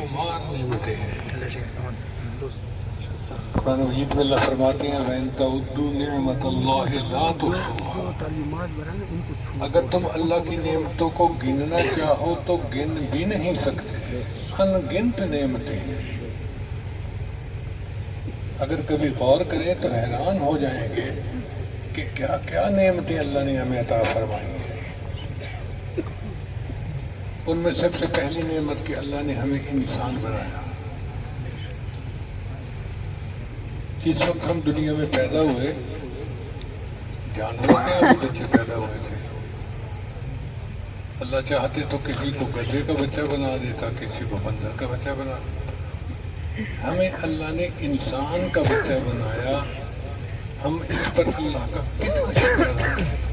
شمار نعمتیں ہیں. قرآن مجید میں اللہ فرماتے ہیں وَإِن تَعُدُّوا نِعْمَةَ اللَّهِ لَا تُحْصُوهَا. اگر تم اللہ کی نعمتوں کو گننا چاہو تو گن بھی نہیں سکتے. ان گنت نعمتیں ہیں. اگر کبھی غور کریں تو حیران ہو جائیں گے کہ کیا کیا نعمتیں اللہ نے ہمیں عطا فرمائی ہیں. ان میں سب سے پہلی نعمت کہ اللہ نے ہمیں انسان بنایا. جس وقت ہم دنیا میں پیدا ہوئے جانوروں کے بھی بچے پیدا ہوئے تھے. اللہ چاہتے تو کسی کو گدھے کا بچہ بنا دیتا, کسی کو بندر کا بچہ بنا دیتا. ہمیں اللہ نے انسان کا بچہ بنایا. ہم اس پر اللہ کا کتنا شکر ادا کریں.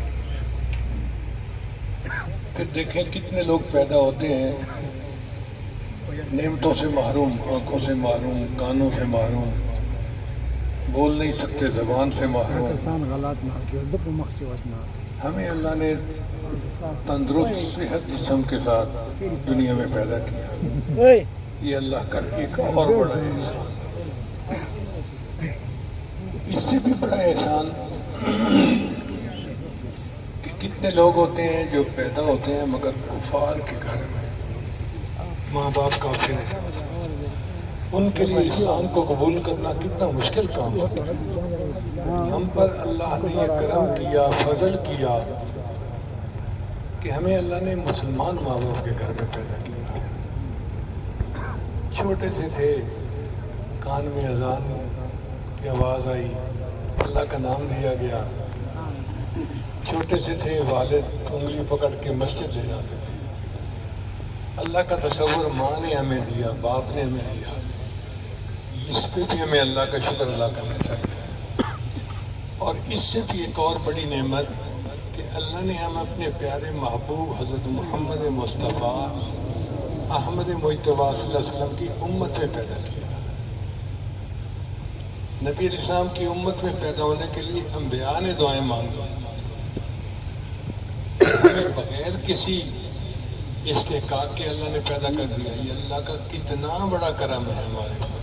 پھر دیکھیں کتنے لوگ پیدا ہوتے ہیں نعمتوں سے محروم, آنکھوں سے محروم, کانوں سے محروم, بول نہیں سکتے, زبان سے محروم. ہمیں اللہ نے تندرست صحت جسم کے ساتھ دنیا میں پیدا کیا. یہ اللہ کا ایک اور بڑا احسان. اس سے بھی بڑا احسان کہ کتنے لوگ ہوتے ہیں جو پیدا ہوتے ہیں مگر کفار کے گھر میں, ماں باپ کافر ہیں. ان کے لیے اسلام کو قبول کرنا کتنا مشکل کام ہوتا ہے. ہم پر اللہ نے یہ کرم کیا, فضل کیا کہ ہمیں اللہ نے مسلمان ماں باپ کے گھر میں پیدا کیا. چھوٹے سے تھے, کان میں اذان کی آواز آئی, اللہ کا نام لیا گیا. چھوٹے سے تھے, والد انگلی پکڑ کے مسجد لے جاتے تھے. اللہ کا تصور ماں نے ہمیں دیا, باپ نے ہمیں دیا. اس پہ بھی ہمیں اللہ کا شکر ادا کرنا چاہیے. اور اس سے بھی ایک اور بڑی نعمت کہ اللہ نے ہم اپنے پیارے محبوب حضرت محمد مصطفیٰ احمد مجتبیٰ صلی اللہ علیہ وسلم کی امت میں پیدا کیا. نبی علیہ السلام کی امت میں پیدا ہونے کے لیے انبیاء نے دعائیں مانگی. ہمیں بغیر کسی استحقاق کے اللہ نے پیدا کر دیا. یہ اللہ کا کتنا بڑا کرم ہے ہمارے اوپر.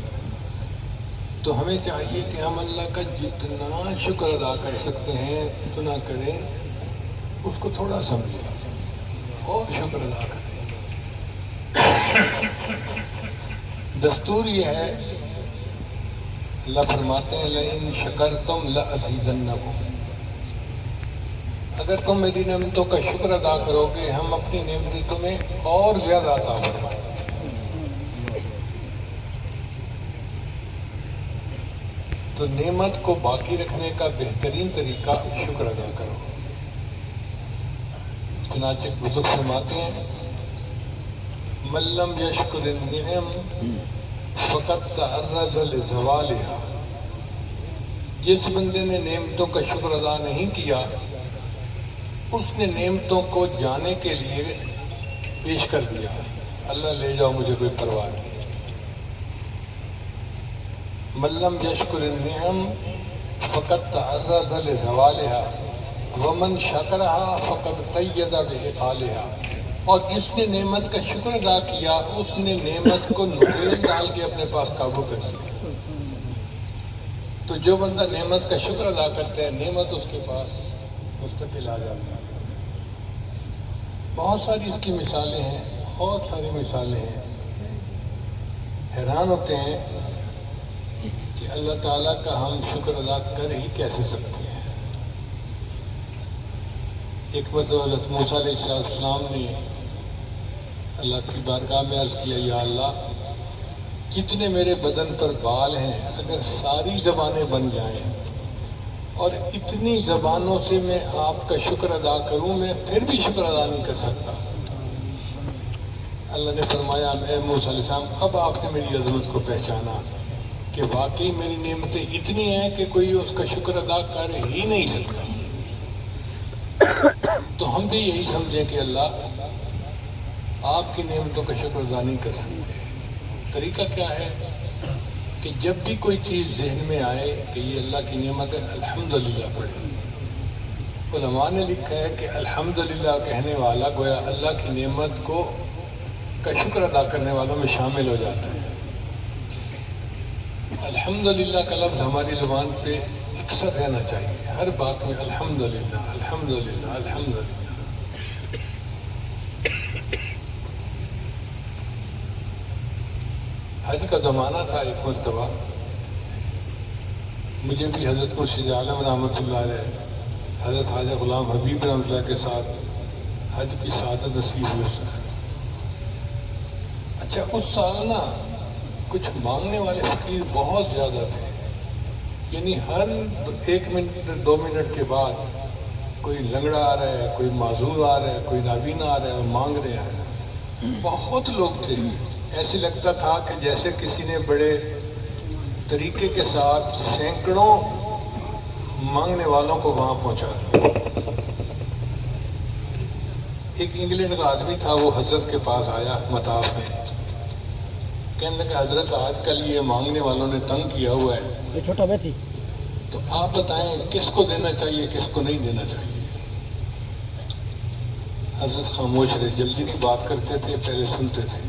تو ہمیں چاہیے کہ ہم اللہ کا جتنا شکر ادا کر سکتے ہیں اتنا کریں, اس کو تھوڑا سمجھیں اور شکر ادا کریں. دستور یہ ہے, اللہ فرماتے ہیں لئن شکرتم لأزیدنکم. اگر تم میری نعمتوں کا شکر ادا کرو گے ہم اپنی نعمتیں تمہیں اور زیادہ عطا فرمائیں. تو نعمت کو باقی رکھنے کا بہترین طریقہ شکر ادا کرو. چنانچہ بزرگ فرماتے ہیں من لم یشکر النعم فقد تعرض لزوالها. جس بندے نے نعمتوں کا شکر ادا نہیں کیا اس نے نعمتوں کو جانے کے لیے پیش کر دیا. اللہ لے جاؤ, مجھے کوئی پرواہ نہیں. من لم یشکر النعم فقد تعرض لزوالها ومن شکرها فقد قید بعقالها. اور جس نے نعمت کا شکر ادا کیا اس نے نعمت کو نکیل ڈال کے اپنے پاس قابو کر لیا. تو جو بندہ نعمت کا شکر ادا کرتا ہے نعمت اس کے پاس مستقل آ جاتی ہے. بہت ساری اس کی مثالیں ہیں, بہت ساری مثالیں ہیں. حیران ہوتے ہیں کہ اللہ تعالیٰ کا ہم شکر ادا کر ہی کیسے سکتے ہیں. ایک مرتبہ حضرت موسیٰ علیہ السلام نے اللہ کی بارگاہ میں عرض کیا, یا اللہ جتنے میرے بدن پر بال ہیں اگر ساری زبانیں بن جائیں اور اتنی زبانوں سے میں آپ کا شکر ادا کروں میں پھر بھی شکر ادا نہیں کر سکتا. اللہ نے فرمایا اے موسیٰ علیہ السلام اب آپ نے میری عظمت کو پہچانا کہ واقعی میری نعمتیں اتنی ہیں کہ کوئی اس کا شکر ادا کر ہی نہیں سکتا. تو ہم بھی یہی سمجھیں کہ اللہ آپ کی نعمتوں کا شکر ادا نہیں کر سکتے. طریقہ کیا ہے کہ جب بھی کوئی چیز ذہن میں آئے کہ یہ اللہ کی نعمت ہے الحمدللہ پڑھیں. علماء نے لکھا ہے کہ الحمدللہ کہنے والا گویا اللہ کی نعمت کو کا شکر ادا کرنے والوں میں شامل ہو جاتا ہے۔ الحمدللہ کا لفظ ہماری زبان پہ اکثر رہنا چاہیے، ہر بات میں الحمدللہ الحمدللہ الحمدللہ۔ حج کا زمانہ تھا، ایک مرتبہ مجھے بھی حضرت مرشد عالم رحمۃ اللہ علیہ، حضرت خواجہ غلام حبیب رحمۃ اللہ کے ساتھ حج کی سعادت نصیب ہوئی اس وقت۔ اچھا، اس سال نا کچھ مانگنے والے فقیر بہت زیادہ تھے، یعنی ہر 1 منٹ 2 منٹ کے بعد کوئی لنگڑا آ رہا ہے، کوئی معذور آ رہا ہے، کوئی نابینا آ رہا ہے اور مانگ رہے ہیں۔ بہت لوگ تھے، ایسے لگتا تھا کہ جیسے کسی نے بڑے طریقے کے ساتھ سینکڑوں مانگنے والوں کو وہاں پہنچا دیا۔ ایک انگلینڈ کا آدمی تھا، وہ حضرت کے پاس آیا مطاف میں، کہنے لگا حضرت آج کل یہ مانگنے والوں نے تنگ کیا ہوا ہے، چھوٹا بیٹی، تو آپ بتائیں کس کو دینا چاہیے کس کو نہیں دینا چاہیے۔ حضرت خاموش رہے، جلدی نہیں بات کرتے تھے، پہلے سنتے تھے۔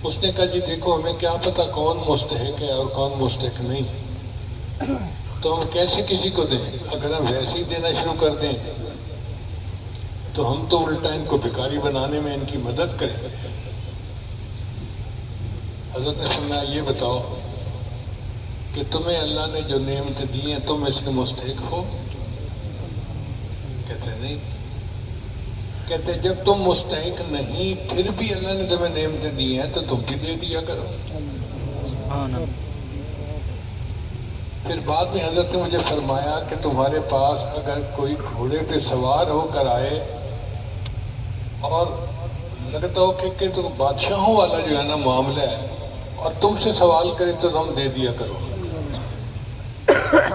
اس نے کہا جی دیکھو، ہمیں کیا پتا کون مستحق ہے اور کون مستحق نہیں، تو ہم کیسے کسی کو دیں؟ اگر ہم ویسے ہی دینا شروع کر دیں تو ہم تو الٹا ان کو بھکاری بنانے میں ان کی مدد کریں۔ حضرت نے فرمایا یہ بتاؤ کہ تمہیں اللہ نے جو نعمتیں دی ہیں تم اس کے مستحق ہو؟ کہتے نہیں۔ کہتے جب تم مستحق نہیں پھر بھی اللہ نے تمہیں نعمتیں دی ہیں تو تم بھی دے دیا کرو۔ پھر بعد میں حضرت نے مجھے فرمایا کہ تمہارے پاس اگر کوئی گھوڑے پہ سوار ہو کر آئے اور لگتا ہو کہ تو بادشاہوں والا جو ہے نا معاملہ ہے اور تم سے سوال کرے تو تم دے دیا کرو۔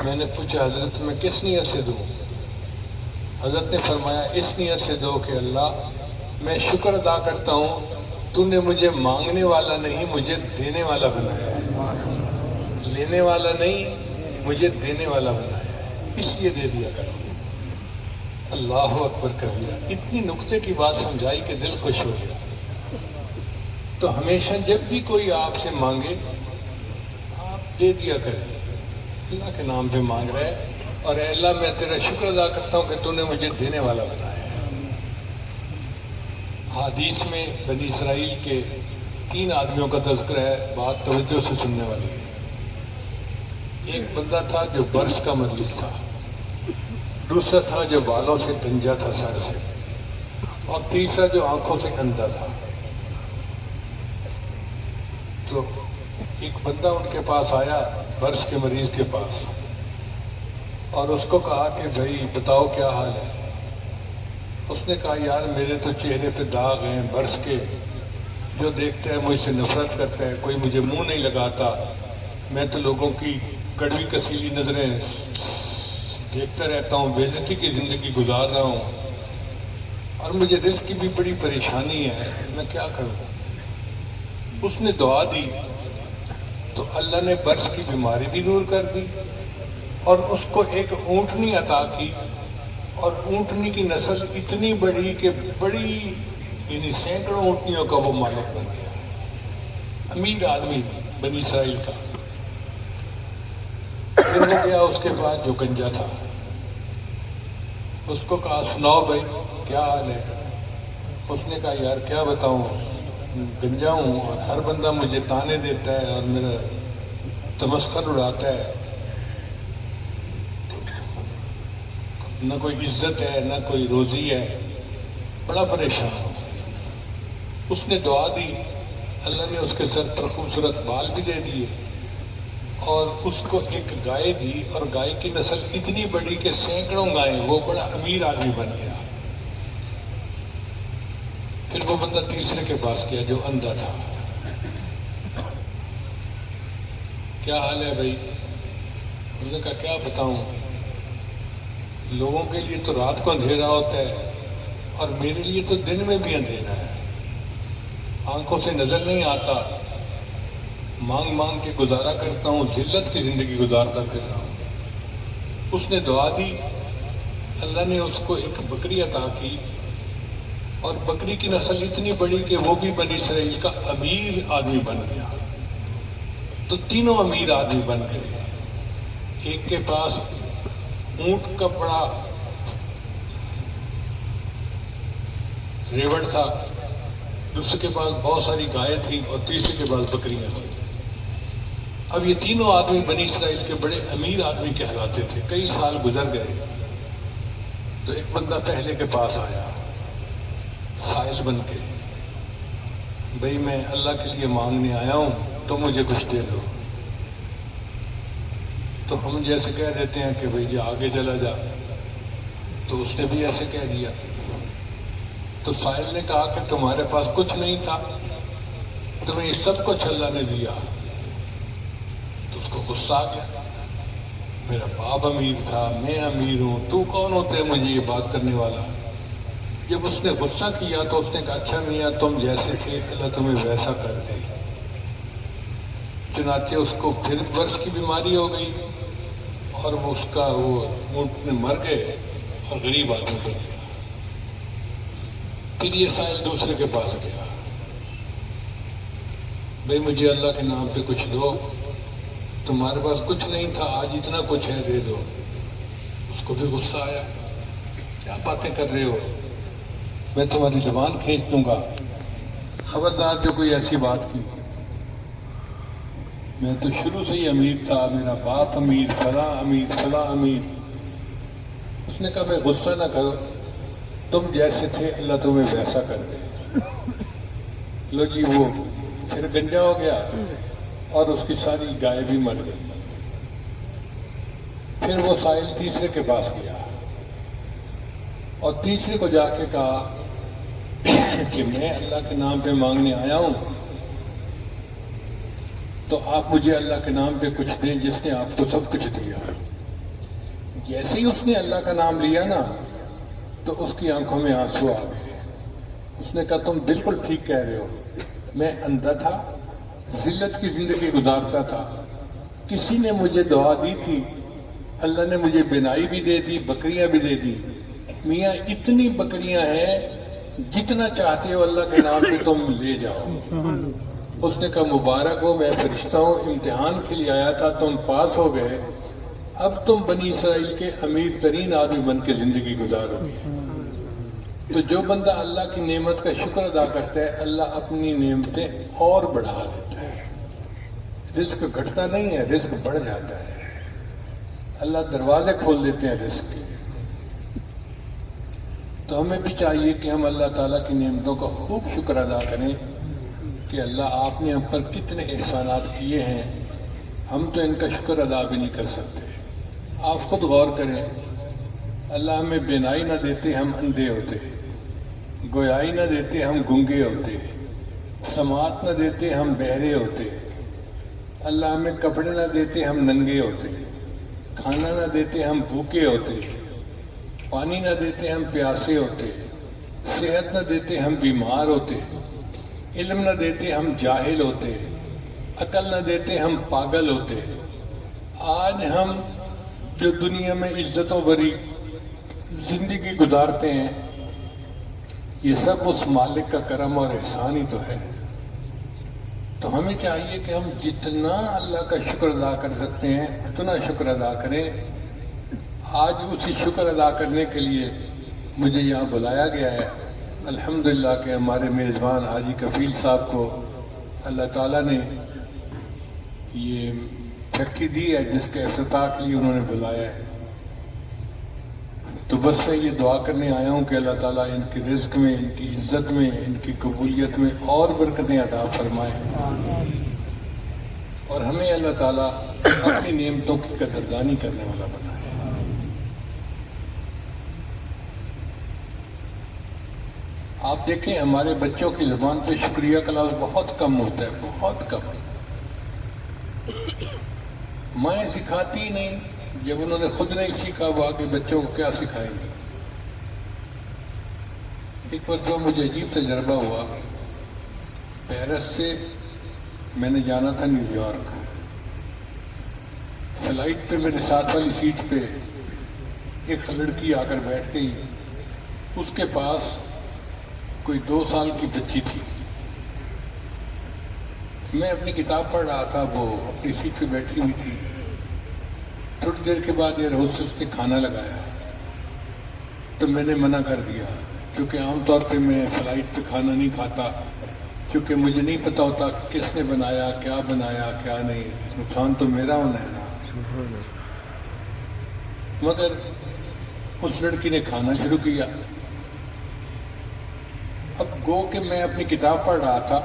میں نے پوچھا حضرت میں کس نیت سے دوں؟ حضرت نے فرمایا اس نیت سے دو کہ اللہ میں شکر ادا کرتا ہوں تو نے مجھے مانگنے والا نہیں مجھے دینے والا بنایا ہے، لینے والا نہیں مجھے دینے والا بنایا ہے، اس لیے دے دیا کرو۔ اللہ اکبر کبیرہ، اتنی نقطے کی بات سمجھائی کہ دل خوش ہو گیا۔ تو ہمیشہ جب بھی کوئی آپ سے مانگے آپ دے دیا کریں، اللہ کے نام پہ مانگ رہے اور اے اللہ میں تیرا شکر ادا کرتا ہوں کہ تو نے مجھے دینے والا بنایا ہے۔ حدیث میں بنی اسرائیل کے 3 آدمیوں کا تذکرہ ہے، بات توجہ سے سننے والی ہے۔ ایک بندہ تھا جو برس کا مریض تھا، دوسرا تھا جو بالوں سے گنجا تھا سر سے، اور تیسرا جو آنکھوں سے اندھا تھا۔ تو ایک بندہ ان کے پاس آیا، برس کے مریض کے پاس، اور اس کو کہا کہ بھائی بتاؤ کیا حال ہے؟ اس نے کہا یار میرے تو چہرے پہ داغ ہیں برس کے، جو دیکھتا ہے مجھ سے نفرت کرتا ہے، کوئی مجھے منہ نہیں لگاتا، میں تو لوگوں کی کڑوی کسیلی نظریں دیکھتا رہتا ہوں، بے عزتی کی زندگی گزار رہا ہوں، اور مجھے رزق کی بھی بڑی پریشانی ہے، میں کیا کروں؟ اس نے دعا دی تو اللہ نے برس کی بیماری بھی دور کر دی اور اس کو ایک اونٹنی عطا کی، اور اونٹنی کی نسل اتنی بڑی کہ بڑی یعنی سینکڑوں اونٹنیوں کا وہ مالک بن گیا، امیر آدمی بنی اسرائیل کا۔ پھر وہ گیا اس کے بعد جو گنجا تھا، اس کو کہا سناؤ بھائی کیا حال ہے؟ اس نے کہا یار کیا بتاؤں، گنجا ہوں اور ہر بندہ مجھے تانے دیتا ہے اور میرا تمسخر اڑاتا ہے، نہ کوئی عزت ہے نہ کوئی روزی ہے، بڑا پریشان ہوں۔ اس نے دعا دی، اللہ نے اس کے سر پر خوبصورت بال بھی دے دیے اور اس کو ایک گائے دی، اور گائے کی نسل اتنی بڑی کہ سینکڑوں گائیں، وہ بڑا امیر آدمی بن گیا۔ پھر وہ بندہ تیسرے کے پاس گیا جو اندھا تھا، کیا حال ہے بھائی؟ اس نے کہا کیا بتاؤں، لوگوں کے لیے تو رات کو اندھیرا ہوتا ہے اور میرے لیے تو دن میں بھی اندھیرا ہے، آنکھوں سے نظر نہیں آتا، مانگ مانگ کے گزارا کرتا ہوں، ذلت کی زندگی گزارتا پھر رہا ہوں۔ اس نے دعا دی، اللہ نے اس کو ایک بکری عطا کی اور بکری کی نسل اتنی بڑی کہ وہ بھی بنی اسرائیل کا امیر آدمی بن گیا. تو تینوں امیر آدمی بن گئے. ایک کے پاس اونٹ کا بڑا ریوڑ تھا، دوسرے کے پاس بہت ساری گائے تھی، اور تیسرے کے پاس بکریاں تھیں. اب یہ تینوں آدمی بنی اسرائیل کے بڑے امیر آدمی کہلاتے تھے. کئی سال گزر گئے تو ایک بندہ پہلے کے پاس آیا سائل بن کے، بھئی میں اللہ کے لیے مانگنے آیا ہوں تو مجھے کچھ دے دو. تو ہم جیسے کہہ دیتے ہیں کہ بھئی آگے چلا جا، تو اس نے بھی ایسے کہہ دیا. تو سائل نے کہا کہ تمہارے پاس کچھ نہیں تھا، تمہیں یہ سب کچھ اللہ نے دیا. تو اس کو غصہ آ گیا، میرا باپ امیر تھا، میں امیر ہوں، تو کون ہوتا ہے مجھے یہ بات کرنے والا. جب اس نے غصہ کیا تو اس نے کہا اچھا میاں تم جیسے تھے اللہ تمہیں ویسا کر دے. چنانچہ اس کو پھر برس کی بیماری ہو گئی اور وہ اونٹ مر گئے اور غریب آدمی بن گیا. پھر یہ سائل دوسرے کے پاس گیا، بھئی مجھے اللہ کے نام پہ کچھ دو، تمہارے پاس کچھ نہیں تھا، آج اتنا کچھ ہے، دے دو. اس کو بھی غصہ آیا، کیا باتیں کر رہے ہو، میں تمہاری زبان کھینچ دوں گا، خبردار جو کوئی ایسی بات کی. میں تو شروع سے ہی امیر تھا، میرا باپ امیر، فلاں امیر، فلاں امیر. اس نے کہا میں غصہ نہ کرو، تم جیسے تھے اللہ تمہیں ویسا کر دے. لو جی وہ پھر گنجا ہو گیا اور اس کی ساری گائے بھی مر گئی. پھر وہ سائل تیسرے کے پاس گیا اور تیسرے کو جا کے کہا کہ میں اللہ کے نام پہ مانگنے آیا ہوں تو آپ مجھے اللہ کے نام پہ کچھ دیں جس نے آپ کو سب کچھ دیا. جیسے ہی اس نے اللہ کا نام لیا نا تو اس کی آنکھوں میں آنسو آ گئے. اس نے کہا تم بالکل ٹھیک کہہ رہے ہو، میں اندھا تھا، ذلت کی زندگی گزارتا تھا، کسی نے مجھے دعا دی تھی، اللہ نے مجھے بینائی بھی دے دی، بکریاں بھی دے دی. میاں اتنی بکریاں ہیں جتنا چاہتے ہو اللہ کے نام پہ تم لے جاؤ. اس نے کہا مبارک ہو، میں فرشتہ ہوں، امتحان کے لیے آیا تھا، تم پاس ہو گئے، اب تم بنی اسرائیل کے امیر ترین آدمی بن کے زندگی گزارو گے. تو جو بندہ اللہ کی نعمت کا شکر ادا کرتا ہے اللہ اپنی نعمتیں اور بڑھا دیتا ہے. رزق گھٹتا نہیں ہے، رزق بڑھ جاتا ہے. اللہ دروازے کھول دیتے ہیں رزق کے. تو ہمیں بھی چاہیے کہ ہم اللہ تعالیٰ کی نعمتوں کا خوب شکر ادا کریں کہ اللہ آپ نے ہم پر کتنے احسانات کیے ہیں، ہم تو ان کا شکر ادا بھی نہیں کر سکتے. آپ خود غور کریں، اللہ ہمیں بینائی نہ دیتے ہم اندھے ہوتے، گویائی نہ دیتے ہم گنگے ہوتے، سماعت نہ دیتے ہم بہرے ہوتے، اللہ ہمیں کپڑے نہ دیتے ہم ننگے ہوتے، کھانا نہ دیتے ہم بھوکے ہوتے، پانی نہ دیتے ہم پیاسے ہوتے، صحت نہ دیتے ہم بیمار ہوتے، علم نہ دیتے ہم جاہل ہوتے، عقل نہ دیتے ہم پاگل ہوتے. آج ہم جو دنیا میں عزتوں بھری زندگی گزارتے ہیں یہ سب اس مالک کا کرم اور احسان ہی تو ہے. تو ہمیں چاہیے کہ ہم جتنا اللہ کا شکر ادا کر سکتے ہیں اتنا شکر ادا کریں. آج اسی شکر ادا کرنے کے لیے مجھے یہاں بلایا گیا ہے. الحمدللہ کہ ہمارے میزبان حاجی کفیل صاحب کو اللہ تعالیٰ نے یہ فیکٹری دی ہے جس کے افتتاح کے لیے انہوں نے بلایا ہے. تو بس میں یہ دعا کرنے آیا ہوں کہ اللہ تعالیٰ ان کے رزق میں، ان کی عزت میں، ان کی قبولیت میں اور برکتیں عطا فرمائے اور ہمیں اللہ تعالیٰ اپنی نعمتوں کی قدردانی کرنے والا بنائے. آپ دیکھیں ہمارے بچوں کی زبان پہ شکریہ کا لفظ بہت کم ہوتا ہے، بہت کم. مائیں سکھاتی ہی نہیں، جب انہوں نے خود نہیں سیکھا وہ آگے بچوں کو کیا سکھائیں گے. ایک مرتبہ مجھے عجیب تجربہ ہوا. پیرس سے میں نے جانا تھا نیو یارک. فلائٹ پہ میرے ساتھ والی سیٹ پہ ایک لڑکی آ کر بیٹھ گئی. اس کے پاس کوئی 2 سال کی بچی تھی. میں اپنی کتاب پڑھ رہا تھا، وہ اپنی سیٹ پہ بیٹھی ہوئی تھی. تھوڑی دیر کے بعد ایئر ہوسٹس نے کھانا لگایا تو میں نے منع کر دیا، کیونکہ عام طور پہ میں فلائٹ پہ کھانا نہیں کھاتا، کیونکہ مجھے نہیں پتہ ہوتا کہ کس نے بنایا کیا نہیں. نقصان تو میرا ہونا ہے نا. مگر اس لڑکی نے کھانا شروع کیا. اب گو کہ میں اپنی کتاب پڑھ رہا تھا،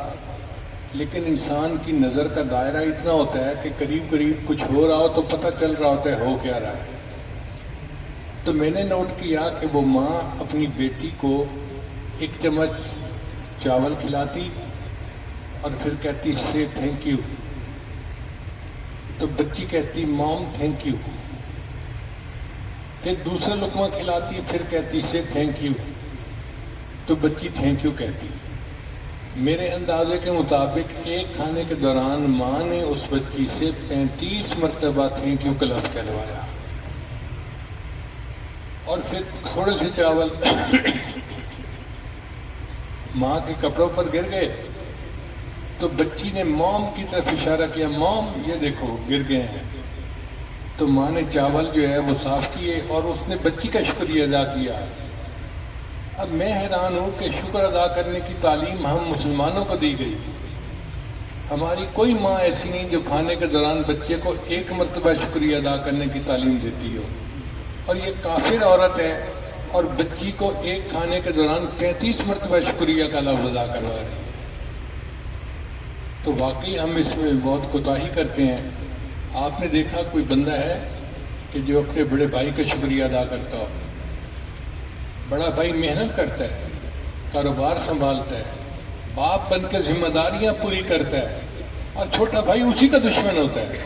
لیکن انسان کی نظر کا دائرہ اتنا ہوتا ہے کہ قریب قریب کچھ ہو رہا ہو تو پتہ چل رہا ہوتا ہے ہو کیا رہا ہے. تو میں نے نوٹ کیا کہ وہ ماں اپنی بیٹی کو 1 چمچ چاول کھلاتی اور پھر کہتی سے تھینک یو. تو بچی کہتی مام تھینک یو. پھر دوسرا لقمہ کھلاتی، پھر کہتی سے تھینک یو. تو بچی تھینک یو کہتی. میرے اندازے کے مطابق ایک کھانے کے دوران ماں نے اس بچی سے 35 مرتبہ تھینک یو کا لفظ کہلوایا. اور پھر تھوڑے سے چاول ماں کے کپڑوں پر گر گئے تو بچی نے موم کی طرف اشارہ کیا، موم یہ دیکھو گر گئے ہیں. تو ماں نے چاول جو ہے وہ صاف کیے اور اس نے بچی کا شکریہ ادا کیا. اب میں حیران ہوں کہ شکر ادا کرنے کی تعلیم ہم مسلمانوں کو دی گئی. ہماری کوئی ماں ایسی نہیں جو کھانے کے دوران بچے کو 1 مرتبہ شکریہ ادا کرنے کی تعلیم دیتی ہو. اور یہ کافر عورت ہے اور بچی کو ایک کھانے کے دوران 35 مرتبہ شکریہ کا لفظ ادا کروا رہی ہے. تو واقعی ہم اس میں بہت کوتاہی کرتے ہیں. آپ نے دیکھا کوئی بندہ ہے کہ جو اپنے بڑے بھائی کا شکریہ ادا کرتا ہو؟ بڑا بھائی محنت کرتا ہے، کاروبار سنبھالتا ہے، باپ بن کے ذمہ داریاں پوری کرتا ہے، اور چھوٹا بھائی اسی کا دشمن ہوتا ہے.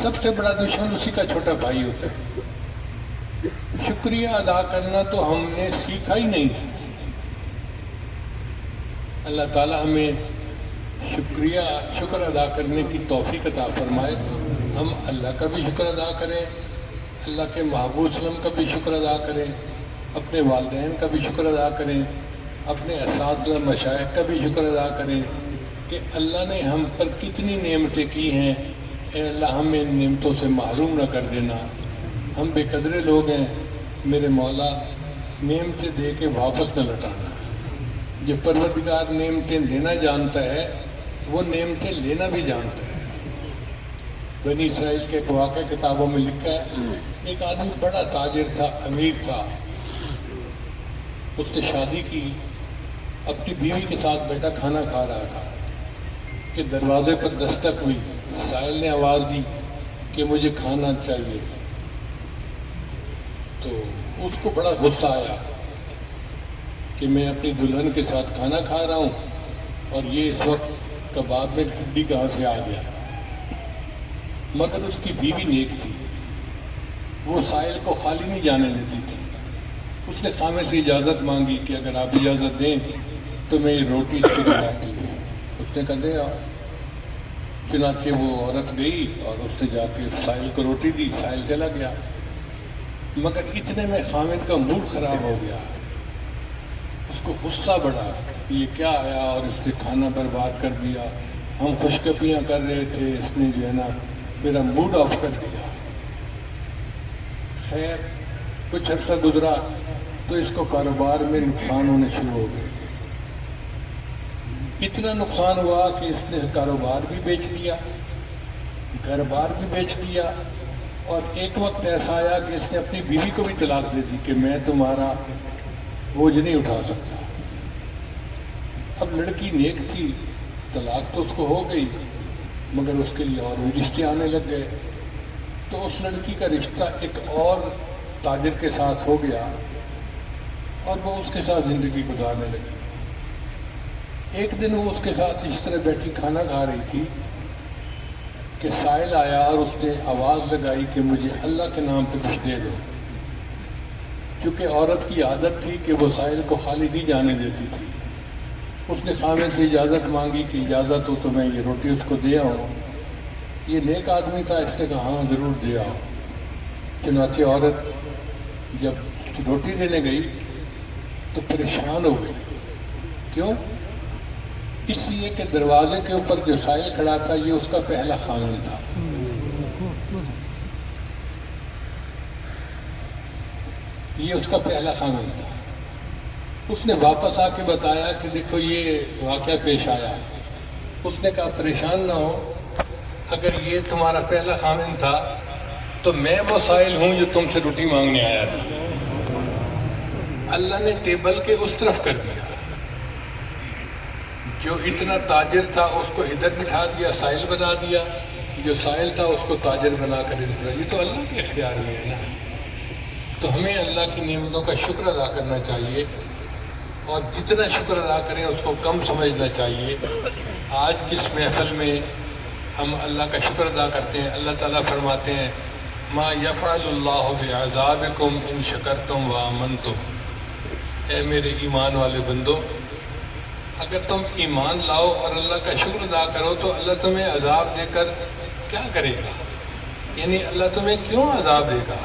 سب سے بڑا دشمن اسی کا چھوٹا بھائی ہوتا ہے. شکریہ ادا کرنا تو ہم نے سیکھا ہی نہیں. اللہ تعالی ہمیں شکر ادا کرنے کی توفیق عطا فرمائے. ہم اللہ کا بھی شکر ادا کریں، اللہ کے محبوب وسلم کا بھی شکر ادا کریں، اپنے والدین کا بھی شکر ادا کریں، اپنے اساتذہ مشائخ کا بھی شکر ادا کریں کہ اللہ نے ہم پر کتنی نعمتیں کی ہیں. اے اللہ ہمیں ان نعمتوں سے محروم نہ کر دینا. ہم بے قدرے لوگ ہیں، میرے مولا نعمتیں دے کے واپس نہ لوٹانا. جو پروردگار نعمتیں دینا جانتا ہے وہ نعمتیں لینا بھی جانتا ہے. بنی اسرائیل کے ایک واقعہ کتابوں میں لکھا ہے، ایک آدمی بڑا تاجر تھا، امیر تھا. اس نے شادی کی، اپنی بیوی کے ساتھ بیٹھا کھانا کھا رہا تھا کہ دروازے پر دستک ہوئی. سائل نے آواز دی کہ مجھے کھانا چاہیے. تو اس کو بڑا غصہ آیا کہ میں اپنی دلہن کے ساتھ کھانا کھا رہا ہوں اور یہ اس وقت کباب میں ہڈی کہاں سے آ گیا. مگر اس کی بیوی نیک تھی، وہ سائل کو خالی نہیں جانے دیتی تھی. اس نے خامے سے اجازت مانگی کہ اگر آپ اجازت دیں تو میں یہ روٹی اس کو کھلاتی ہوں. اس نے کہا دے آؤ. چنانچہ وہ عورت گئی اور اس نے جا کے سائل کو روٹی دی. سائل چلا گیا، مگر اتنے میں خامد کا موڈ خراب ہو گیا. اس کو غصہ بڑھا، یہ کیا آیا اور اس نے کھانا برباد کر دیا. ہم خوشکپیاں کر رہے تھے، اس نے جو ہے نا میرا موڈ آف کر دیا. خیر کچھ عرصہ گزرا تو اس کو کاروبار میں نقصان ہونے شروع ہو گئے. اتنا نقصان ہوا کہ اس نے کاروبار بھی بیچ دیا، گھر بار بھی بیچ دیا، اور ایک وقت ایسا آیا کہ اس نے اپنی بیوی کو بھی طلاق دے دی کہ میں تمہارا بوجھ نہیں اٹھا سکتا. اب لڑکی نیک تھی، طلاق تو اس کو ہو گئی، مگر اس کے لیے اور بھی رشتے آنے لگ گئے. تو اس لڑکی کا رشتہ ایک اور تاجر کے ساتھ ہو گیا اور وہ اس کے ساتھ زندگی گزارنے لگی. ایک دن وہ اس کے ساتھ اس طرح بیٹھی کھانا کھا رہی تھی کہ سائل آیا اور اس نے آواز لگائی کہ مجھے اللہ کے نام پہ کچھ دے دو. کیونکہ عورت کی عادت تھی کہ وہ سائل کو خالی نہیں جانے دیتی تھی. اس نے خامد سے اجازت مانگی کہ اجازت ہو تو میں یہ روٹی اس کو دے آؤں. یہ نیک آدمی تھا، اس نے کہا ہاں ضرور دے آؤ. چنانچہ عورت جب روٹی دینے گئی تو پریشان ہو گئی کیوں؟ اس لیے کہ دروازے کے اوپر جو سائل کھڑا تھا یہ اس کا پہلا خاوند تھا. یہ اس کا پہلا خاوند تھا. اس نے واپس آ کے بتایا کہ دیکھو یہ واقعہ پیش آیا. اس نے کہا پریشان نہ ہو، اگر یہ تمہارا پہلا خاوند تھا تو میں وہ سائل ہوں جو تم سے روٹی مانگنے آیا تھا. اللہ نے ٹیبل کے اس طرف کر دیا. جو اتنا تاجر تھا اس کو ادھر بٹھا دیا، سائل بنا دیا. جو سائل تھا اس کو تاجر بنا کر ادھر. یہ تو اللہ کے اختیار میں ہے نا. تو ہمیں اللہ کی نعمتوں کا شکر ادا کرنا چاہیے، اور جتنا شکر ادا کریں اس کو کم سمجھنا چاہیے. آج کس محفل میں ہم اللہ کا شکر ادا کرتے ہیں. اللہ تعالیٰ فرماتے ہیں ما یفعل اللہ بعذابکم ان شکرتم وآمنتم. اے میرے ایمان والے بندو، اگر تم ایمان لاؤ اور اللہ کا شکر ادا کرو تو اللہ تمہیں عذاب دے کر کیا کرے گا؟ یعنی اللہ تمہیں کیوں عذاب دے گا؟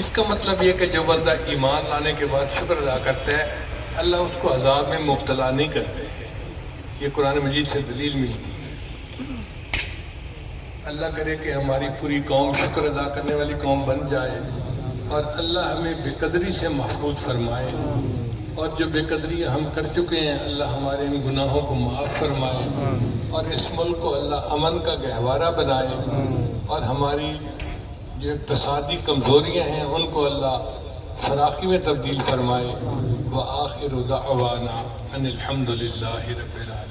اس کا مطلب یہ کہ جو بندہ ایمان لانے کے بعد شکر ادا کرتا ہے اللہ اس کو عذاب میں مبتلا نہیں کرتے. یہ قرآن مجید سے دلیل ملتی ہے. اللہ کرے کہ ہماری پوری قوم شکر ادا کرنے والی قوم بن جائے، اور اللہ ہمیں بے قدری سے محفوظ فرمائے، اور جو بے قدری ہم کر چکے ہیں اللہ ہمارے ان گناہوں کو معاف فرمائے، اور اس ملک کو اللہ امن کا گہوارہ بنائے، اور ہماری جو اقتصادی کمزوریاں ہیں ان کو اللہ فراخی میں تبدیل فرمائے. وآخر دعوانا ان الحمد للہ رب العالمین.